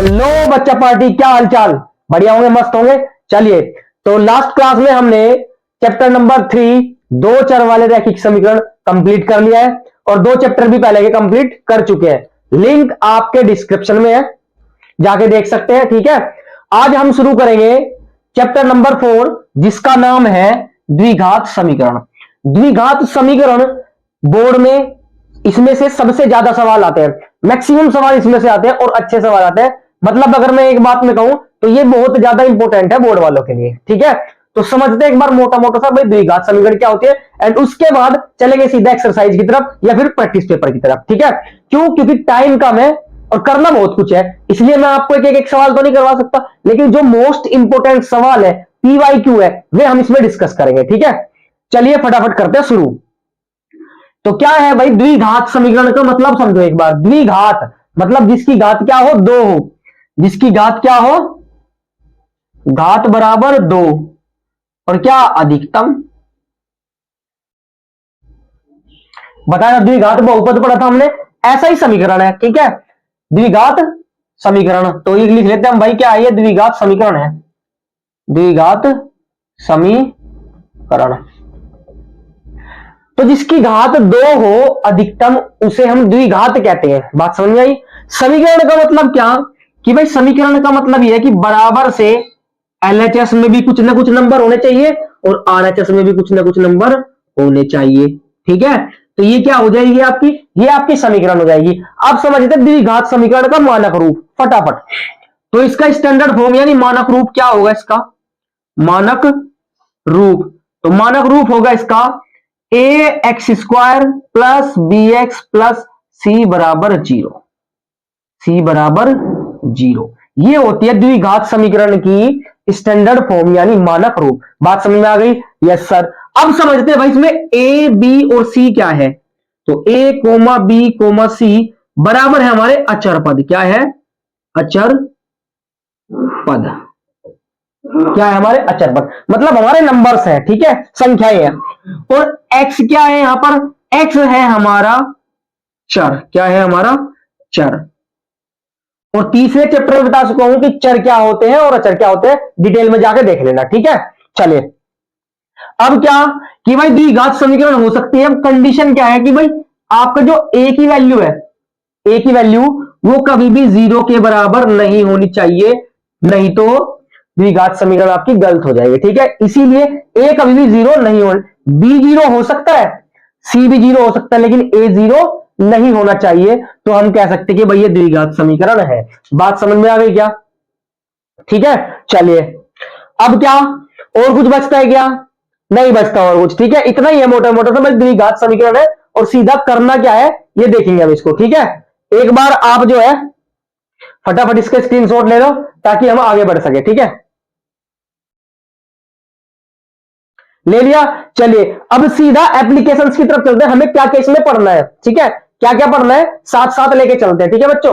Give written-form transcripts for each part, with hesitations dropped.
Hello बच्चा party, क्या हालचाल? बढ़िया होंगे, मस्त होंगे। चलिए, तो लास्ट क्लास में हमने चैप्टर नंबर 3 दो चर वाले रैखिक समीकरण कंप्लीट कर लिया है और दो चैप्टर भी पहले के कंप्लीट कर चुके हैं। लिंक आपके डिस्क्रिप्शन में है, जाके देख सकते हैं। ठीक है, आज हम शुरू करेंगे चैप्टर नंबर 4 जिसका नाम है द्विघात समीकरण। द्विघात समीकरण बोर्ड में इसमें से सबसे ज्यादा सवाल आते हैं, मैक्सिमम सवाल इसमें से आते हैं और अच्छे सवाल आते हैं। मतलब अगर मैं एक बात में कहूं तो ये बहुत ज्यादा इंपॉर्टेंट है बोर्ड वालों के लिए। ठीक है, तो समझते हैं एक बार मोटा मोटा सा भाई द्विघात समीकरण क्या होती है, एंड उसके बाद चलेंगे सीधा एक्सरसाइज की तरफ या फिर प्रैक्टिस पेपर की तरफ। ठीक है, क्यों? क्योंकि टाइम कम है और करना बहुत कुछ है, इसलिए मैं आपको एक सवाल तो नहीं करवा सकता, लेकिन जो मोस्ट इंपोर्टेंट सवाल है, PYQ है, वे हम इसमें डिस्कस करेंगे। ठीक है, चलिए फटाफट करते हैं शुरू। तो क्या है भाई द्विघात समीकरण का मतलब समझो एक बार। द्विघात मतलब जिसकी घात क्या हो, दो हो। जिसकी घात क्या हो, घात बराबर दो, और क्या अधिकतम। बताया द्विघात बहुपद पढ़ा था हमने, ऐसा ही समीकरण है। ठीक है, द्विघात समीकरण, तो ये लिख लेते हैं हम भाई, क्या है ये? द्विघात समीकरण है, द्विघात समीकरण। तो जिसकी घात दो हो अधिकतम, उसे हम द्विघात कहते हैं। बात समझ में आई? समीकरण का मतलब क्या कि भाई समीकरण का मतलब यह है कि बराबर से LHS में भी कुछ ना कुछ नंबर होने चाहिए और RHS में भी कुछ ना कुछ नंबर होने चाहिए। ठीक है, तो ये क्या हो जाएगी आपकी? ये आपकी समीकरण हो जाएगी। आप समझते द्विघात समीकरण का मानक रूप फटाफट। तो इसका स्टैंडर्ड फॉर्म यानी मानक रूप क्या होगा इसका? मानक रूप, तो मानक रूप होगा इसका AX² plus BX plus C बराबर 0। C बराबर 0, ये होती है द्विघात समीकरण की स्टैंडर्ड फॉर्म यानी मानक रूप। बात समझ में आ गई? Yes sir. अब समझते हैं भाई इसमें A, B और C क्या है। तो A, B, C बराबर है हमारे अचर पद। क्या है? अचर पद। क्या है हमारे? अचर पद, मतलब हमारे नंबर्स है। ठीक है, संख्याएं हैं। और x क्या है यहां पर? x है हमारा चर। क्या है हमारा? चर। और तीसरे चैप्टर में बता चुका हूं कि चर क्या होते हैं और अचर क्या होते हैं, डिटेल में जाके देख लेना। ठीक है, चलिए अब क्या कि भाई द्विघात समीकरण हो सकती है। कंडीशन क्या है कि भाई आपका जो a की वैल्यू है, a की वैल्यू वो कभी भी 0 के बराबर नहीं होनी चाहिए, नहीं तो द्विघात समीकरण आपकी गलत हो जाएगी। ठीक है, इसीलिए a कभी भी 0 नहीं हो, b 0 हो सकता है, c भी 0 हो सकता है, लेकिन a 0 नहीं होना चाहिए। तो हम कह सकते हैं कि भाई ये द्विघात समीकरण है। बात समझ में आ गई क्या? ठीक है, चलिए अब क्या और कुछ बचता है क्या? नहीं बचता और कुछ। ठीक है, इतना ही है मोटा मोटा सा द्विघात समीकरण है, और सीधा करना क्या है ये देखेंगे हम इसको। ठीक है, एक बार आप जो है फटाफट इसके स्क्रीनशॉट ले लो ताकि हम आगे बढ़ सके। ठीक है, ले लिया। चलिए अब सीधा एप्लीकेशंस की तरफ चलते हैं, हमें क्या क्या इसमें पढ़ना है। ठीक है, क्या क्या पढ़ना है साथ साथ लेके चलते हैं। ठीक है बच्चों,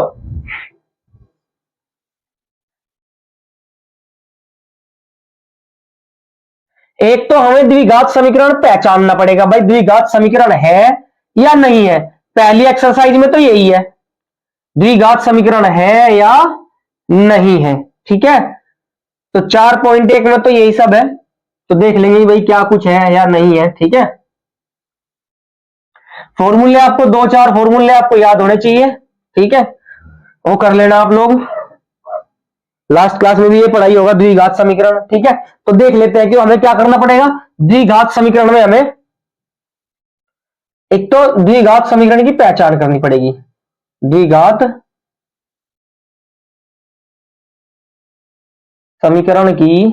एक तो हमें द्विघात समीकरण पहचानना पड़ेगा भाई, द्विघात समीकरण है या नहीं है। पहली एक्सरसाइज में तो यही है, द्विघात समीकरण है या नहीं है। ठीक है, तो 4.1 में तो यही सब है, तो देख लेंगे भाई क्या कुछ है या नहीं है। ठीक है, फॉर्मूले आपको 2-4 फॉर्मूले आपको याद होने चाहिए। ठीक है, वो कर लेना आप लोग, लास्ट क्लास में भी ये पढ़ाई होगा द्विघात समीकरण। ठीक है, तो देख लेते हैं कि हमें क्या करना पड़ेगा द्विघात समीकरण में। हमें एक तो द्विघात समीकरण की पहचान करनी पड़ेगी। द्विघात समीकरण की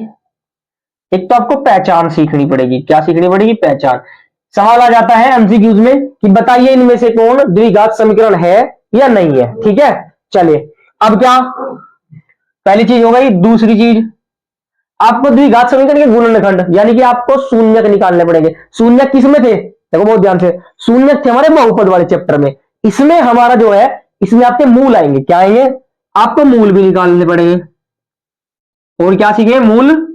एक तो आपको पहचान सीखनी पड़ेगी। क्या सीखनी पड़ेगी? पहचान। सवाल आ जाता है MCQs में कि बताइए इनमें से कौन द्विघात समीकरण है या नहीं है। ठीक है, चलिए अब क्या, पहली चीज हो गई। दूसरी चीज, आपको द्विघात समीकरण के गुणनखंड यानी कि आपको शून्यक निकालने पड़ेंगे। शून्यक किस में थे? देखो बहुत ध्यान से, शून्यक थे हमारे बहुपद वाले चैप्टर में। इसमें हमारा जो है, इसमें आपके मूल आएंगे। क्या आएंगे? आपको मूल भी निकालने पड़ेंगे। और क्या सीखे? मूल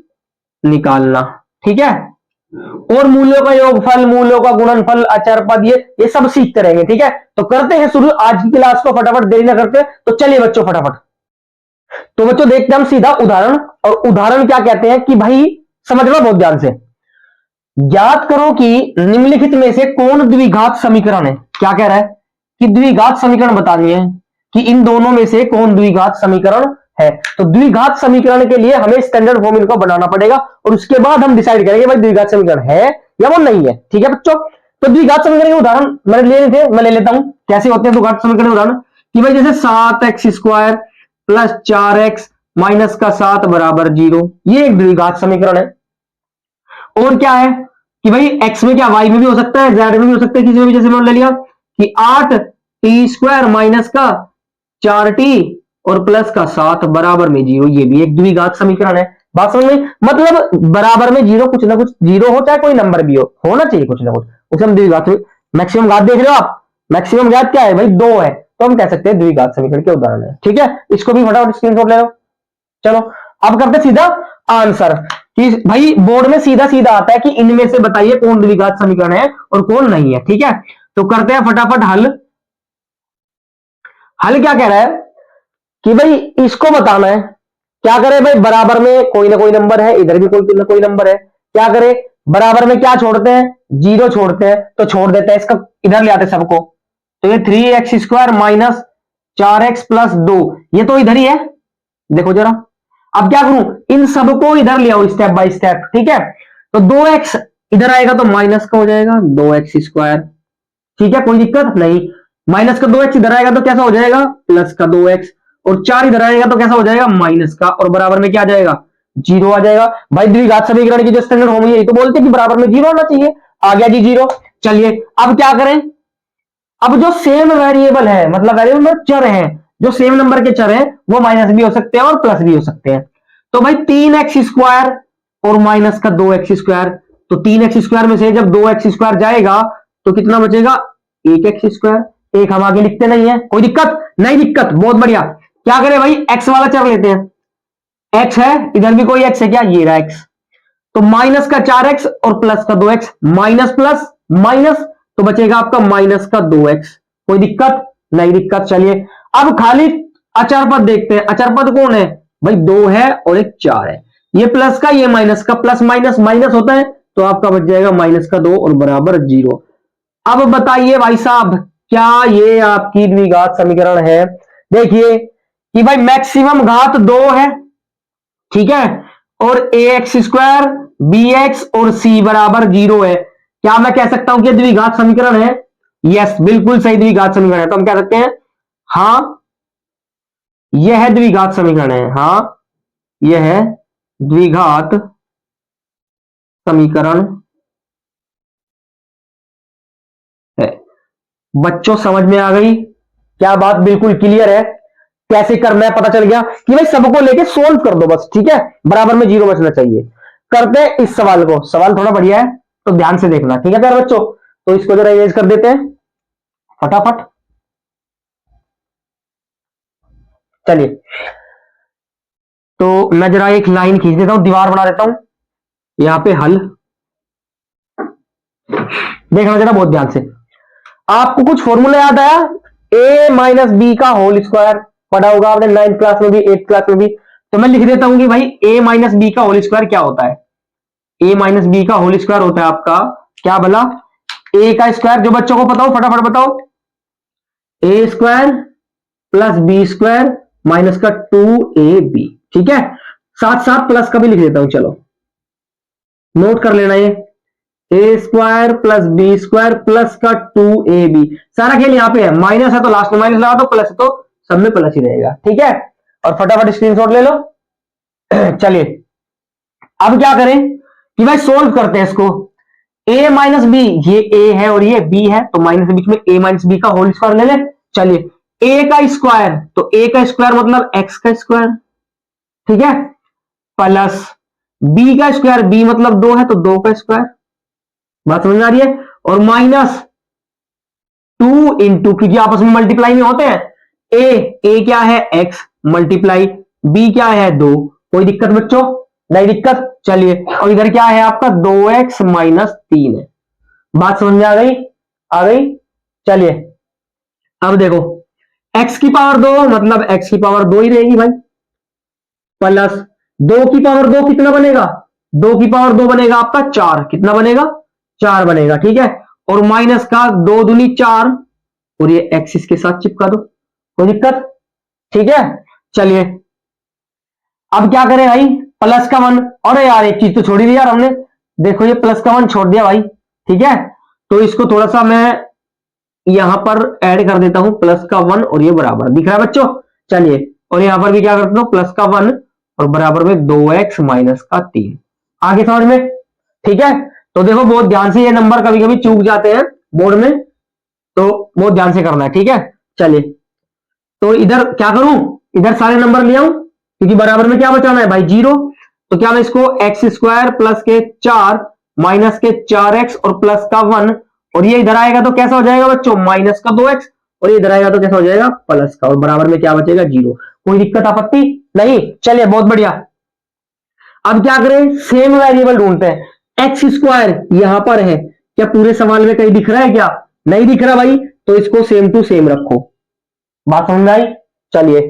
निकालना। ठीक है, और मूल्यों का योगफल, मूल्यों का गुणनफल, अचर पद, ये सब सीखते रहेंगे। ठीक है, तो करते हैं शुरू आज की क्लास को फटाफट, देरी ना करते। तो चलिए बच्चों फटाफट, तो बच्चों देखते हैं हम सीधा उदाहरण, और उदाहरण क्या कहते हैं कि भाई समझना बहुत ध्यान से। ज्ञात करो कि निम्नलिखित में से कौन द्विघात समीकरण है। क्या कह रहा है कि द्विघात समीकरण बतानी है कि इन दोनों में से कौन द्विघात समीकरण है। तो द्विघात समीकरण के लिए हमें स्टैंडर्ड फॉर्म इनका बनाना पड़ेगा और उसके बाद हम डिसाइड करेंगे भाई द्विघात समीकरण है या वो नहीं है। ठीक है बच्चों, तो द्विघात समीकरण के उदाहरण मैंने ले थे, मैं ले लेता हूं कैसे होते हैं द्विघात समीकरण उदाहरण। कि भाई जैसे 7x² प्लस 4x माइनस का 7 बराबर 0, ये एक द्विघात समीकरण है। और क्या है कि भाई x में क्या y में भी हो सकता है, z में भी हो सकता है, किसी में भी, जैसे मैंने ले लिया कि 8t² माइनस का 4t और प्लस का 7 बराबर में 0, ये भी एक द्विघात समीकरण है। बात समझ में, मतलब बराबर में 0, कुछ ना कुछ 0 हो चाहे कोई नंबर भी हो, होना चाहिए कुछ ना कुछ, उसे हम द्विघात। मैक्सिमम घात देख रहे हो आप, मैक्सिमम घात क्या है भाई 2 है, तो हम कह सकते हैं द्विघात समीकरण के उदाहरण है। ठीक है, इसको भी फटाफट स्क्रीनशॉट ले लो। चलो अब करते सीधा आंसर कि भाई बोर्ड में सीधा सीधा आता है कि इनमें से बताइए कौन द्विघात समीकरण है और कौन नहीं है। ठीक है, तो करते हैं फटाफट हल। हल क्या कह रहा है कि भाई इसको बताना है। क्या करें भाई, बराबर में कोई ना कोई नंबर है, इधर भी कोई ना कोई नंबर है, क्या करें, बराबर में क्या छोड़ते हैं, 0 छोड़ते हैं, तो छोड़ देते हैं इसका, इधर ले आते सबको। तो ये 3x² माइनस 4x प्लस 2, ये तो इधर ही है, देखो जरा। अब क्या करूं, इन सबको इधर ले आओ स्टेप बाय स्टेप। ठीक है, तो 2x इधर आएगा तो माइनस का हो जाएगा 2x²। ठीक है, कोई दिक्कत नहीं। माइनस का 2x इधर आएगा तो कैसा हो जाएगा, प्लस का 2x, और 4 इधर आएगा तो कैसा हो जाएगा, माइनस का, और बराबर में क्या आ जाएगा, 0 आ जाएगा। भाई द्विघात समीकरण की जो स्टैंडर्ड फॉर्म है, तो बोलते हैं कि बराबर में 0 आना चाहिए, आ गया जी 0। चलिए अब क्या करें, अब जो सेम वेरिएबल है, मतलब वेरिएबल में चर है, जो सेम नंबर के चर है, वो माइनस भी हो सकते हैं और प्लस भी हो सकते हैं। तो भाई 3x² और माइनस का 2x², तो 3x² में से जब 2x² जाएगा तो कितना बचेगा, 1x²। एक हम आगे लिखते नहीं है, कोई दिक्कत नहीं, दिक्कत बहुत बढ़िया। क्या करें भाई, x वाला चर लेते हैं, x है, इधर भी कोई x है क्या, ये रहा x। तो माइनस का 4x और प्लस का 2x, माइनस प्लस माइनस, तो बचेगा आपका माइनस का 2x। कोई दिक्कत नहीं, दिक्कत। चलिए अब खाली अचर पद देखते हैं। अचर पद कौन है भाई, 2 है और एक 4 है, ये प्लस का ये माइनस का, प्लस माइनस माइनस होता है, तो आपका बच जाएगा माइनस का 2 और बराबर 0। अब बताइए भाई साहब, क्या ये आपकी द्विघात समीकरण है। देखिए कि भाई मैक्सिमम घात 2 है, ठीक है, और ax², bx और c बराबर 0 है। क्या मैं कह सकता हूं कि द्विघात समीकरण है, यस बिल्कुल सही द्विघात समीकरण है। तो हम कह सकते हैं हां यह द्विघात समीकरण है, हां यह द्विघात समीकरण है। बच्चों समझ में आ गई क्या बात, बिल्कुल क्लियर है, कैसे करना है पता चल गया कि भाई सबको लेके सोल्व कर दो बस। ठीक है, बराबर में 0 बचना चाहिए। करते हैं इस सवाल को, सवाल थोड़ा बढ़िया है तो ध्यान से देखना। ठीक है प्यारे बच्चों, तो इसको जरा इरेज कर देते हैं फटाफट। चलिए तो मैं जरा एक लाइन खींच देता हूं, दीवार बना देता हूं यहां पे। हल देखना जरा बहुत ध्यान से। आपको कुछ फॉर्मूला याद आया, a माइनस बी का होल स्क्वायर, पढ़ा होगा आपने 9th क्लास में भी 8th क्लास में भी। तो मैं लिख देता हूं कि भाई a माइनस बी का होल स्क्वायर क्या होता है। a माइनस बी का होल स्क्वायर होता है आपका क्या भला, a का स्क्वायर, जो बच्चों को पता हो फटाफट बताओ, a² प्लस b² माइनस का 2ab। ठीक है, साथ साथ प्लस का भी लिख देता हूं, चलो नोट कर लेना ये, a² प्लस b² प्लस का 2ab। सारा खेल यहां पे है, माइनस है तो लास्ट में माइनस लगा दो, प्लस है तो सब में प्लस ही रहेगा। ठीक है, और फटाफट स्क्रीनशॉट ले लो। चलिए अब क्या करें कि भाई सोल्व करते हैं इसको। a माइनस बी, ये a है और ये b है, तो माइनस के बीच में a माइनस बी का होल स्क्वायर ले ले। चलिए a का स्क्वायर, तो a का स्क्वायर मतलब x का स्क्वायर, ठीक है, प्लस b का स्क्वायर, b मतलब 2 है तो 2 का स्क्वायर, बात समझ में आ रही है, और माइनस 2 इंटू, क्योंकि आपस में मल्टीप्लाई में होते हैं, a क्या है x मल्टीप्लाई b क्या है 2। कोई दिक्कत बच्चों, नहीं दिक्कत। चलिए और इधर क्या है आपका 2x माइनस 3 है, बात समझ में आ गई, आ गई। चलिए अब देखो x की पावर 2 मतलब x की पावर 2 ही रहेगी भाई, प्लस 2 की पावर 2 कितना बनेगा, 2 की पावर 2 बनेगा आपका 4, कितना बनेगा 4 बनेगा, ठीक है। और माइनस का 2 दूनी 4 और ये एक्स इसके साथ चिपका दो, कोई दिक्कत, ठीक है। चलिए अब क्या करें भाई, प्लस का 1, और यार एक चीज तो छोड़ ही दिया यार हमने, देखो ये प्लस का 1 छोड़ दिया भाई, ठीक है। तो इसको थोड़ा सा मैं यहां पर ऐड कर देता हूं, प्लस का 1 और ये बराबर दिख रहा है बच्चों। चलिए और यहां पर भी क्या करता हूं, प्लस का 1 और बराबर में 2x माइनस का 3, आगे समझ में, ठीक है। तो देखो बहुत ध्यान से, ये नंबर कभी कभी चूक जाते हैं बोर्ड में, तो बहुत ध्यान से करना है, ठीक है। चलिए तो इधर क्या करूं, इधर सारे नंबर ले आऊं, क्योंकि बराबर में क्या बचाना है भाई 0। तो क्या मैं इसको एक्स स्क्वायर प्लस के 4 माइनस के 4x और प्लस का 1, और ये इधर आएगा तो कैसा हो जाएगा बच्चों, माइनस का 2x, और ये इधर आएगा तो कैसा हो जाएगा प्लस का, और बराबर में क्या बचेगा 0। कोई दिक्कत आपत्ति नहीं, चलिए बहुत बढ़िया। अब क्या करें, सेम वेरिएबल ढूंढते हैं। एक्स स्क्वायर यहां पर है, क्या पूरे सवाल में कहीं दिख रहा है, क्या नहीं दिख रहा भाई, तो इसको सेम टू सेम रखो, बात समझ में आई। चलिए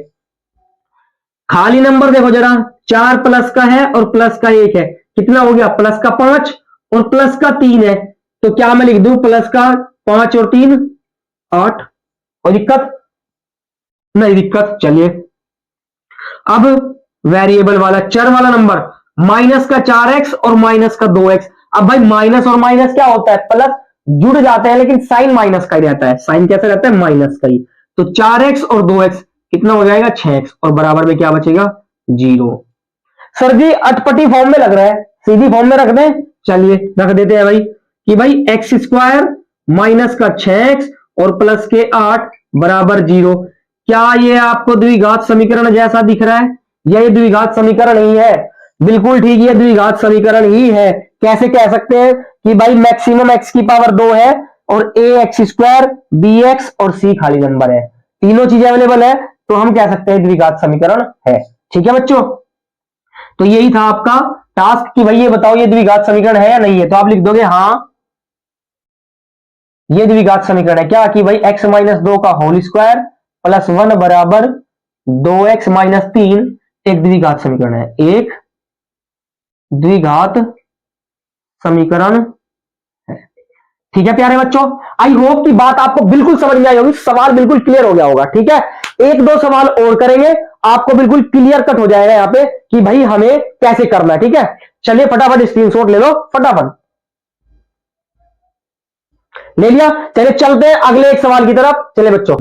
खाली नंबर देखो जरा, 4 प्लस का है और प्लस का 1 है, कितना हो गया प्लस का 5 और प्लस का 3 है, तो क्या मैं लिख दूं प्लस का 5 और 3 8, कोई दिक्कत नहीं दिक्कत। चलिए अब वेरिएबल वाला चर वाला नंबर, माइनस का 4x और माइनस का 2x। अब भाई माइनस और माइनस क्या होता है, प्लस जुड़ जाते हैं लेकिन साइन माइनस का ही रहता है, साइन कैसे रहता है माइनस का ही। तो 4x और 2x कितना हो जाएगा 6x, और बराबर में क्या बचेगा 0। सर जी अटपटी फॉर्म में लग रहा है, सीधी फॉर्म में रख दें, चलिए रख देते हैं भाई, कि भाई एक्स स्क्वायर माइनस का 6x और प्लस के 8 बराबर 0। क्या ये आपको द्विघात समीकरण जैसा दिख रहा है, या ये द्विघात समीकरण ही है, बिल्कुल ठीक, ये द्विघात समीकरण ही है। कैसे कह सकते हैं कि भाई मैक्सिमम एक्स की पावर 2 है और ए एक्स स्क्वायर बी एक्स और सी खाली नंबर है, तीनों चीजें अवेलेबल है, तो हम कह सकते हैं द्विघात समीकरण है, ठीक है बच्चों। तो यही था आपका टास्क कि भाई ये बताओ ये द्विघात समीकरण है या नहीं है, तो आप लिख दोगे हाँ ये द्विघात समीकरण है, क्या कि भाई x माइनस 2 का होल स्क्वायर प्लस 1 बराबर 2x माइनस 3 एक द्विघात समीकरण है, एक द्विघात समीकरण है, ठीक है प्यारे बच्चों। आई होप की बात आपको बिल्कुल समझ में आई होगी, सवाल बिल्कुल क्लियर हो गया होगा, ठीक है। एक दो सवाल और करेंगे, आपको बिल्कुल क्लियर कट हो जाएगा यहां पे कि भाई हमें कैसे करना है, ठीक है। चलिए फटाफट स्क्रीनशॉट ले लो, फटाफट ले लिया। चलिए चलते हैं अगले एक सवाल की तरफ, चले बच्चों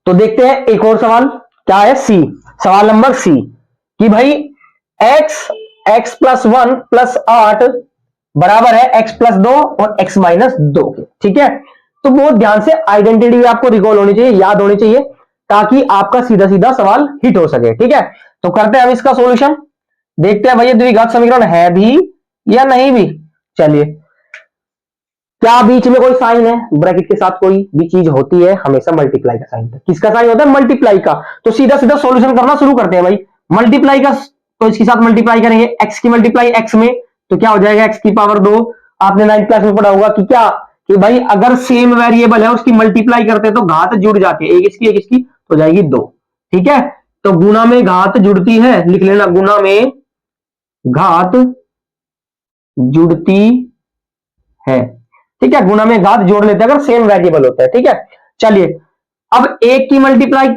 तो देखते हैं एक और सवाल क्या है, सी, सवाल नंबर सी, कि भाई x प्लस 1 प्लस 8 बराबर है x प्लस 2 और x माइनस 2 के, ठीक है। तो बहुत ध्यान से आइडेंटिटी आपको रिकॉल होनी चाहिए, याद होनी चाहिए, ताकि आपका सीधा सीधा सवाल हिट हो सके, ठीक है। तो करते हैं हम इसका सॉल्यूशन, देखते हैं भाई ये द्विघात समीकरण है भी या नहीं भी। चलिए क्या बीच में कोई साइन है, ब्रैकेट के साथ कोई भी चीज होती है हमेशा मल्टीप्लाई का साइन, किसका साइन होता है मल्टीप्लाई का, तो सीधा सीधा सॉल्यूशन करना शुरू करते हैं भाई। मल्टीप्लाई का तो इसके साथ मल्टीप्लाई करेंगे, एक्स की मल्टीप्लाई एक्स में, तो क्या हो जाएगा एक्स की पावर 2। आपने 9th क्लास में पढ़ा होगा कि क्या, कि भाई अगर सेम वेरिएबल है उसकी मल्टीप्लाई करते हैं तो घात जुड़ जाती है, एक इसकी तो जाएगी 2, ठीक है। तो गुना में घात जुड़ती है, लिख लेना गुना में घात जुड़ती है, ठीक है, गुना में घात जोड़ लेते हैं अगर सेम वेरिएबल होता है, ठीक है। चलिए अब एक की मल्टीप्लाई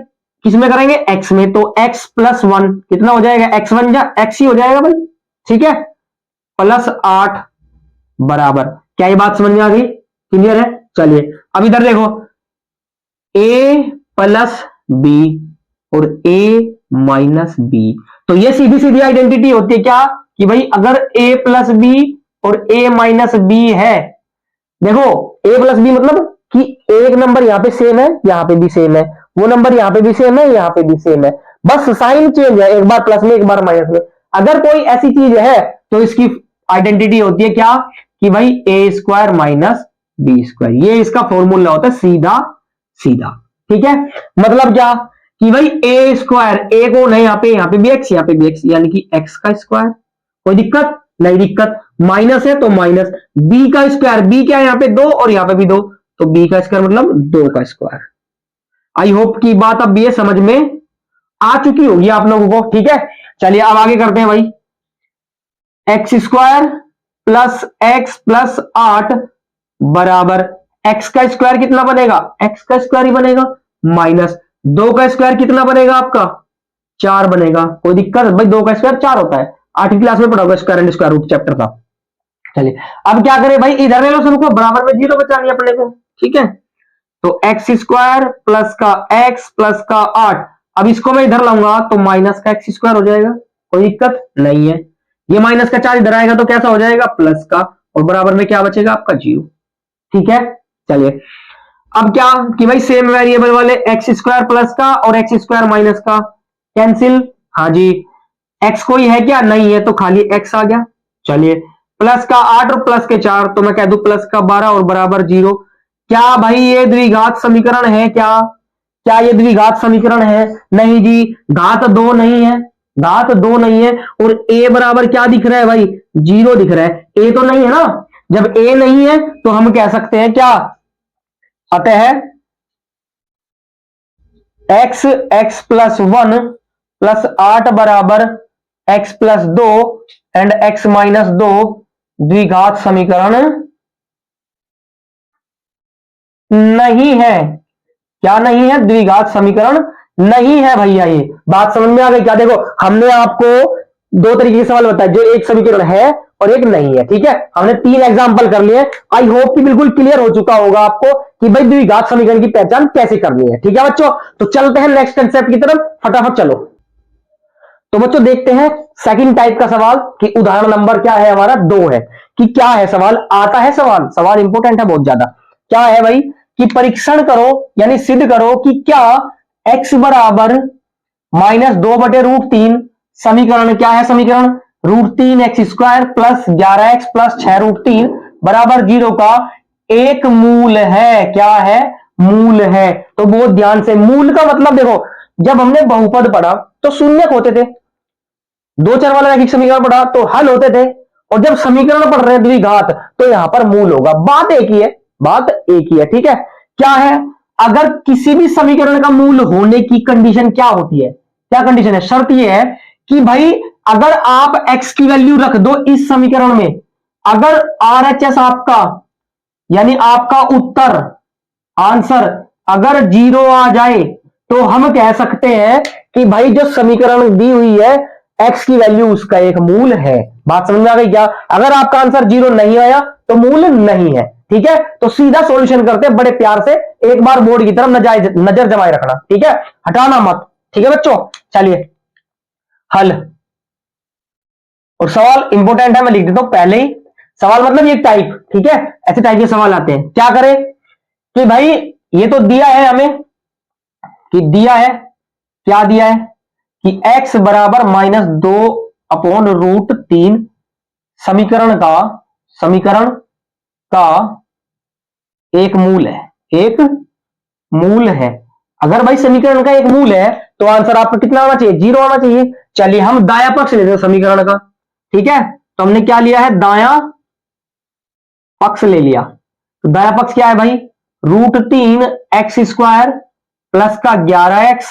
किस में करेंगे x में, तो x प्लस 1 कितना हो जाएगा x1 या x ही हो जाएगा भाई, ठीक है, प्लस 8 बराबर, क्या ये बात समझ में आ गई, क्लियर है। चलिए अब इधर देखो a प्लस b और a माइनस b, तो ये सीधी सीधी आइडेंटिटी होती है क्या, कि भाई अगर a प्लस b और a माइनस b है, देखो a प्लस बी मतलब कि एक नंबर यहां पे सेम है, यहां पे भी सेम है, वो नंबर यहां पे भी सेम है, यहां पे भी सेम है, बस साइन चेंज है, एक बार प्लस में एक बार माइनस में। अगर कोई ऐसी चीज है तो इसकी आइडेंटिटी होती है क्या, कि भाई ए स्क्वायर माइनस बी स्क्वायर, ये इसका फॉर्मूला होता है सीधा सीधा, ठीक है। मतलब क्या कि भाई ए स्क्वायर, ए को नहीं यहाँ पे भी एक्स, यहाँ पे भी एक्स, यानी कि एक्स का स्क्वायर, कोई दिक्कत नहीं दिक्कत, माइनस है तो माइनस, बी का स्क्वायर, बी क्या है यहाँ पे 2 और यहाँ पे भी 2, तो बी का स्क्वायर मतलब 2 का स्क्वायर। आई होप की बात अब ये समझ में आ चुकी होगी आप लोगों को, ठीक है। चलिए अब आगे करते हैं भाई। X square plus x plus 8 बराबर एक्स का स्क्वायर कितना बनेगा, एक्स का स्क्वायर ही बनेगा, माइनस 2 का स्क्वायर कितना बनेगा आपका 4 बनेगा। कोई दिक्कत भाई, 2 का स्क्वायर 4 होता है, 8वीं क्लास में पढ़ा होगा square and square root chapter का। चलिए अब क्या करें भाई, इधर ले लो सबको, बराबर में 0 बचा लिया अपने को, ठीक है। तो एक्स स्क्वायर प्लस का एक्स प्लस का 8, अब इसको मैं इधर लाऊंगा तो माइनस का एक्स स्क्वायर हो जाएगा, कोई दिक्कत नहीं है। ये माइनस का 4 इधर आएगा तो कैसा हो जाएगा प्लस का, और बराबर में क्या बचेगा आपका 0, ठीक है। चलिए अब क्या कि भाई सेम वेरिएबल वाले एक्स स्क्वायर प्लस का और एक्स स्क्वायर माइनस का कैंसिल, हाँ जी। एक्स कोई है क्या, नहीं है, तो खाली एक्स आ गया। चलिए प्लस का 8 और प्लस के 4, तो मैं कह दूं प्लस का 12 और बराबर 0। क्या भाई ये द्विघात समीकरण है क्या, क्या ये द्विघात समीकरण है, नहीं जी, घात 2 नहीं है, घात 2 नहीं है। और a बराबर क्या दिख रहा है भाई, 0 दिख रहा है, a तो नहीं है ना। जब a नहीं है तो हम कह सकते हैं क्या, अतः एक्स एक्स प्लस 1 प्लस 8 बराबर x plus 2 and x minus 2 द्विघात समीकरण नहीं है। क्या नहीं है, द्विघात समीकरण नहीं है भैया। ये बात समझ में आ गई क्या, देखो हमने आपको 2 तरीके के सवाल बताए, जो एक समीकरण है और एक नहीं है, ठीक है। हमने 3 एग्जांपल कर लिए। आई होप कि बिल्कुल क्लियर हो चुका होगा आपको कि भाई द्विघात समीकरण की पहचान कैसे करनी है, ठीक है बच्चों। तो चलते हैं नेक्स्ट कंसेप्ट की तरफ, फटाफट चलो। तो बच्चों देखते हैं सेकंड टाइप का सवाल कि उदाहरण नंबर क्या है हमारा 2 है, कि क्या है सवाल, आता है सवाल, सवाल इंपॉर्टेंट है बहुत ज्यादा। क्या है भाई कि परीक्षण करो यानी सिद्ध करो कि क्या x बराबर -2/√3 समीकरण क्या है, समीकरण √3 x square plus 11x plus 6√3 बराबर 0 का एक मूल है। क्या है, मूल है। तो बहुत ध्यान से, मूल का मतलब देखो, जब हमने बहुपद पढ़ा तो शून्यक होते थे, 2 चर वाला रैखिक समीकरण पढ़ा तो हल होते थे, और जब समीकरण पढ़ रहे हैं द्विघात तो यहां पर मूल होगा। बात एक ही है, बात एक ही है, ठीक है। क्या है, अगर किसी भी समीकरण का मूल होने की कंडीशन क्या होती है, क्या कंडीशन है, शर्त यह है कि भाई अगर आप x की वैल्यू रख दो इस समीकरण में, अगर RHS आपका यानी आपका उत्तर आंसर अगर 0 आ जाए तो हम कह सकते हैं कि भाई जो समीकरण दी हुई है x की वैल्यू उसका एक मूल है। बात समझ में आ गई क्या, अगर आपका आंसर 0 नहीं आया तो मूल नहीं है, ठीक है। तो सीधा सॉल्यूशन करते हैं बड़े प्यार से, एक बार बोर्ड की तरफ नजर जमाए रखना, ठीक है, हटाना मत, ठीक है बच्चों। चलिए हल, और सवाल इंपॉर्टेंट है, मैं लिख देता हूं पहले ही। सवाल मतलब ये टाइप, ठीक है, ऐसे टाइप के सवाल आते हैं। क्या करें कि भाई ये तो दिया है हमें, कि दिया है, क्या दिया है कि x बराबर -2/√3 समीकरण का एक मूल है, एक मूल है। अगर भाई समीकरण का एक मूल है तो आंसर आपका कितना आना चाहिए, 0 आना चाहिए। चलिए हम दाया पक्ष लेते हैं समीकरण का, ठीक है। तो हमने क्या लिया है, दाया पक्ष ले लिया। तो दाया पक्ष क्या है भाई, √3 x स्क्वायर प्लस का 11x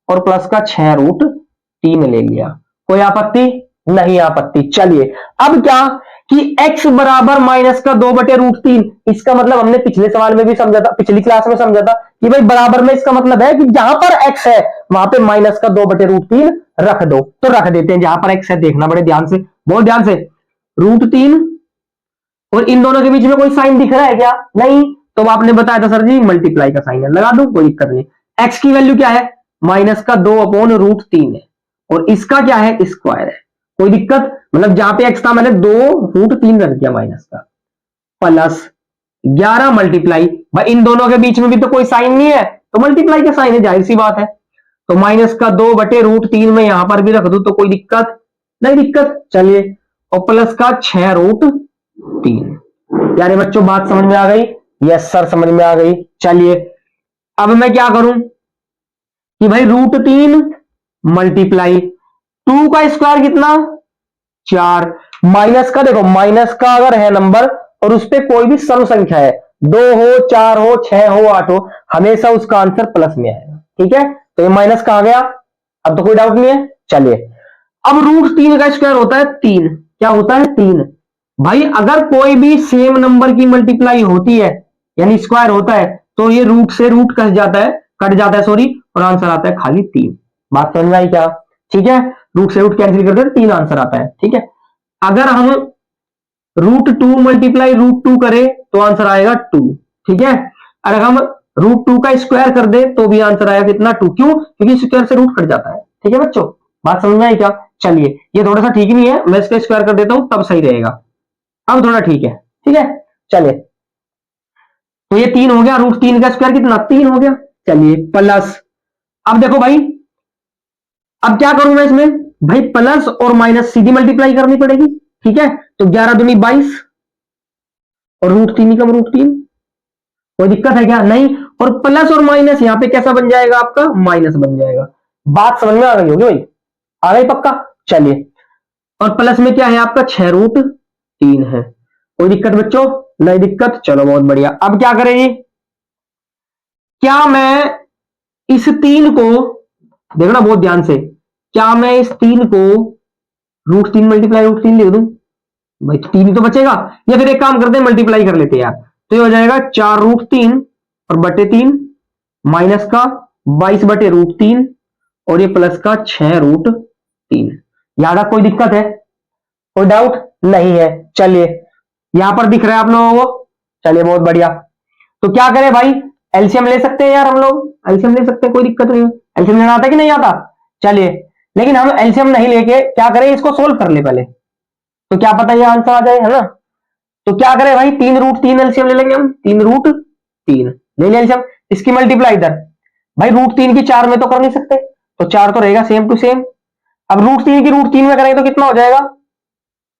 और प्लस का 6√3 ले लिया। कोई आपत्ति, नहीं आपत्ति। चलिए अब क्या कि x बराबर -2/√3, इसका मतलब हमने पिछले सवाल में भी समझा था, पिछली क्लास में समझा था कि भाई बराबर में इसका मतलब है कि जहां पर x है वहां पे -2/√3 रख दो। तो रख देते हैं, जहां पर x है देखना बड़े ध्यान से, बहुत ध्यान से, √3 और इन दोनों के बीच में कोई साइन दिख रहा है क्या, नहीं। तो आपने बताया था सर जी मल्टीप्लाई का साइन है, लगा दूं, कोई दिक्कत नहीं। x की वैल्यू क्या है, -2/√3 है, और इसका क्या है, स्क्वायर है, कोई दिक्कत, मतलब जहां पे x था मैंने 2√3 रख दिया माइनस का, प्लस 11 मल्टीप्लाई, भाई इन दोनों के बीच में भी तो कोई साइन नहीं है तो मल्टीप्लाई का साइन है, जाहिर सी बात है। तो -2/√3 में यहां पर भी रख दू तो कोई दिक्कत नहीं, दिक्कत। चलिए और प्लस का 6√3। यानी बच्चों बात समझ में आ गई, यस सर समझ में आ गई। चलिए अब मैं क्या करूं कि भाई √3 मल्टीप्लाई 2 का स्क्वायर कितना 4, माइनस का, देखो माइनस का अगर है नंबर और उस पर कोई भी सम संख्या है, 2 हो 4 हो 6 हो 8 हो, हमेशा उसका आंसर प्लस में आएगा, ठीक है। तो ये माइनस कहां गया, अब तो कोई डाउट नहीं है। चलिए अब √3 का स्क्वायर होता है 3। क्या होता है? 3। भाई अगर कोई भी सेम नंबर की मल्टीप्लाई होती है यानी स्क्वायर होता है तो ये रूट से रूट कट जाता है सॉरी, और आंसर आता है खाली 3। बात समझ में आई क्या? ठीक है, रूट से रूट कैंसिल करते हैं 3 आंसर आता है। ठीक है, अगर हम √2 मल्टीप्लाई √2 करें तो आंसर आएगा 2। ठीक है, अगर हम √2 का स्क्वायर कर दे तो भी आंसर आएगा कितना? 2। क्यों? क्योंकि स्क्वायर से रूट कट जाता है। ठीक है बच्चों, बात समझ में आई क्या? चलिए, ये थोड़ा सा ठीक नहीं है, मैं इसका स्क्वायर कर देता हूं तब सही रहेगा। अब थोड़ा ठीक है। ठीक है, चलिए, तो ये 3 हो गया, √3 का स्क्वायर कितना? 3 हो गया। चलिए, प्लस, अब देखो भाई, अब क्या करूं मैं इसमें? भाई प्लस और माइनस सीधी मल्टीप्लाई करनी पड़ेगी। ठीक है, तो 11 दूनी 22 और √3 कम √3, कोई दिक्कत है क्या? नहीं। और प्लस और माइनस यहां पे कैसा बन जाएगा? आपका माइनस बन जाएगा। बात समझ में आ गई होगी भाई? आ गई पक्का? चलिए, और प्लस में क्या है आपका? 6√3 है। कोई दिक्कत बच्चों? नहीं दिक्कत। चलो बहुत बढ़िया। अब क्या करेंगे? क्या मैं इस 3 को, देखना बहुत ध्यान से, क्या मैं इस 3 को √3 मल्टीप्लाई √3 लिख दूं? भाई 3 ही तो बचेगा। या फिर एक काम करते हैं, मल्टीप्लाई कर लेते हैं यार। तो ये हो जाएगा 4√3 और बटे 3 माइनस का 22 बटे √3 और ये प्लस का 6√3। याद आ? कोई दिक्कत है? कोई डाउट नहीं है? चलिए, यहां पर दिख रहा है आप लोगों को? चलिए बहुत बढ़िया। तो क्या करें भाई? एलसीएम ले सकते हैं यार, हम लोग एलसीएम ले सकते हैं, कोई दिक्कत नहीं है। एलसीएम लेना आता कि नहीं आता? चलिए, लेकिन हम एलसीएम नहीं लेके क्या करें, इसको सोल्व कर ले पहले, तो क्या पता ये आंसर आ जाए, है ना? तो क्या करें भाई? 3√3 एलसीएम ले लेंगे हम। 3√3 ले लिया एलसीएम। इसकी मल्टीप्लाई इधर, भाई √3 की 4 में तो कर नहीं सकते, तो 4 तो रहेगा सेम टू सेम। अब √3 की √3 में करेंगे तो कितना हो जाएगा?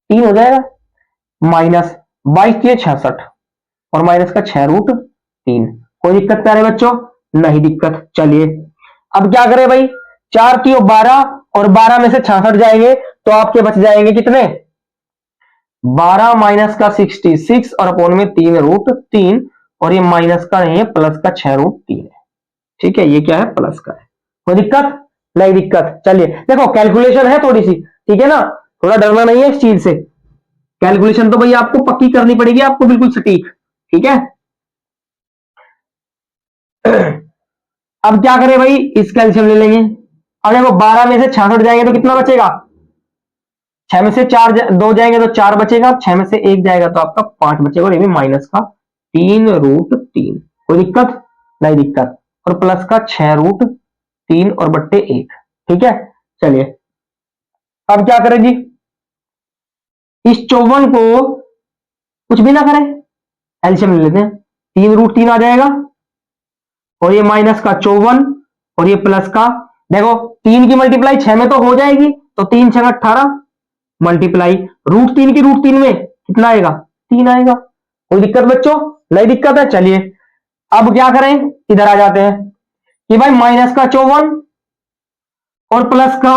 3 हो जाएगा। माइनस 22×66 और माइनस का 6√3। कोई दिक्कत प्यारे बच्चों? नहीं दिक्कत। चलिए, अब क्या करें भाई? 4×12 और 12 में से 66 जाएंगे तो आपके बच जाएंगे कितने? 12 माइनस का 66 और अपोन में 3√3, और ये माइनस का नहीं है, प्लस का 6√3 है। ठीक है, ये क्या है? प्लस का है। कोई दिक्कत? नहीं दिक्कत। चलिए, देखो कैलकुलेशन है थोड़ी सी, ठीक है ना, थोड़ा डरना नहीं है इस चीज से। कैलकुलेशन तो भैया आपको पक्की करनी पड़ेगी, आपको बिल्कुल सटीक। ठीक है, अब क्या करें भाई? इस कैल्शियम ले लेंगे। अब देखो 12 में से 66 जाएंगे तो कितना बचेगा? 6 में से 4 2 जाएंगे तो 4 बचेगा, 6 में से 1 जाएगा तो आपका 5 बचेगा, और ये भी माइनस का 3√3। कोई दिक्कत? नहीं दिक्कत। और प्लस का 6√3 और बट्टे 1। ठीक है, चलिए, अब क्या करें जी? इस 54 को कुछ भी ना करें, एल्शियम ले लेते हैं। 3√3 आ जाएगा, और ये माइनस का 54 और ये प्लस का, देखो 3 की मल्टीप्लाई 6 में तो हो जाएगी, तो 3×6 18 मल्टीप्लाई √3 की √3 में कितना आएगा? 3 आएगा। कोई दिक्कत बच्चों? नहीं दिक्कत है। चलिए, अब क्या करें? इधर आ जाते हैं कि भाई माइनस का 54 और प्लस का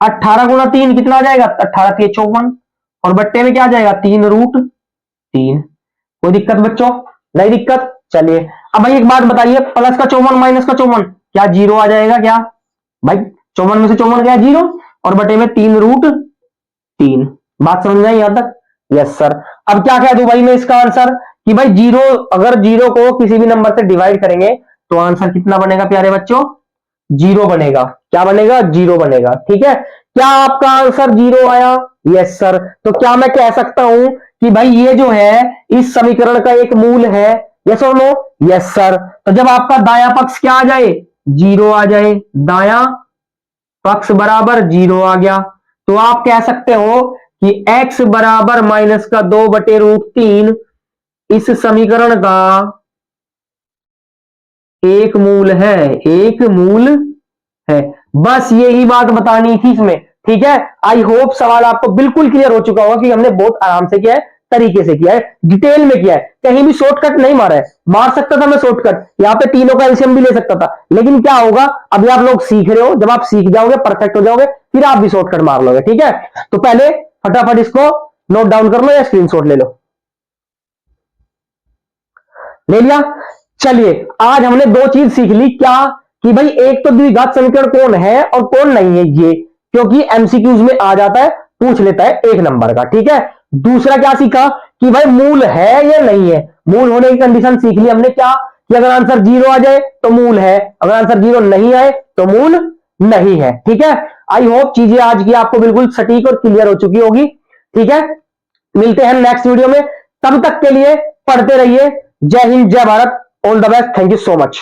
18×3 कितना आ जाएगा? 18×3 = 54 और बट्टे में क्या आ जाएगा? 3√3। कोई दिक्कत बच्चों? नहीं दिक्कत। चलिए, अब भाई एक बात बताइए, प्लस का 54 माइनस का 54 क्या 0 आ जाएगा क्या? भाई 54 में से 54 क्या? 0, और बटे में 3√3। बात समझ में आई यहां तक? Yes sir. अब क्या कह दूं भाई मैं इसका आंसर, कि भाई 0, अगर 0 को किसी भी नंबर से डिवाइड करेंगे तो आंसर कितना बनेगा प्यारे बच्चों? 0 बनेगा। क्या बनेगा? 0 बनेगा। ठीक है, क्या आपका आंसर 0 आया? Yes sir. तो क्या मैं कह सकता हूं कि भाई ये जो है इस समीकरण का एक मूल है? यस और नो? Yes sir. तो जब आपका दाया पक्ष क्या आ जाए? 0 आ जाए, दाया पक्ष बराबर 0 आ गया, तो आप कह सकते हो कि x बराबर माइनस का 2/√3 इस समीकरण का एक मूल है। एक मूल है। बस यही बात बतानी थी इसमें। ठीक है, आई होप सवाल आपको बिल्कुल क्लियर हो चुका होगा कि हमने बहुत आराम से किया है, तरीके से किया है, डिटेल में किया है, कहीं भी शॉर्टकट नहीं मारा है। मार सकता था मैं शॉर्टकट, यहां पे तीनों का एलसीएम भी ले सकता था, लेकिन क्या होगा, अभी आप लोग सीख रहे हो, जब आप सीख जाओगे, परफेक्ट हो जाओगे, फिर आप भी शॉर्टकट मार लोगे। ठीक है, तो पहले फटाफट इसको नोट डाउन कर लो या स्क्रीनशॉट ले लो। ले लिया? चलिए, आज हमने दो चीज सीख ली, क्या? कि भाई एक तो द्विघात समीकरण कौन है और कौन नहीं है, ये क्योंकि एमसीक्यूज में आ जाता है, पूछ लेता है 1 नंबर का। ठीक है, दूसरा क्या सीखा कि भाई मूल है या नहीं है। मूल होने की कंडीशन सीख ली हमने, क्या कि अगर आंसर 0 आ जाए तो मूल है, अगर आंसर 0 नहीं आए तो मूल नहीं है। ठीक है, आई होप चीजें आज की आपको बिल्कुल सटीक और क्लियर हो चुकी होगी। ठीक है, मिलते हैं नेक्स्ट वीडियो में, तब तक के लिए पढ़ते रहिए। जय हिंद, जय Bharat, all the best, thank you so much.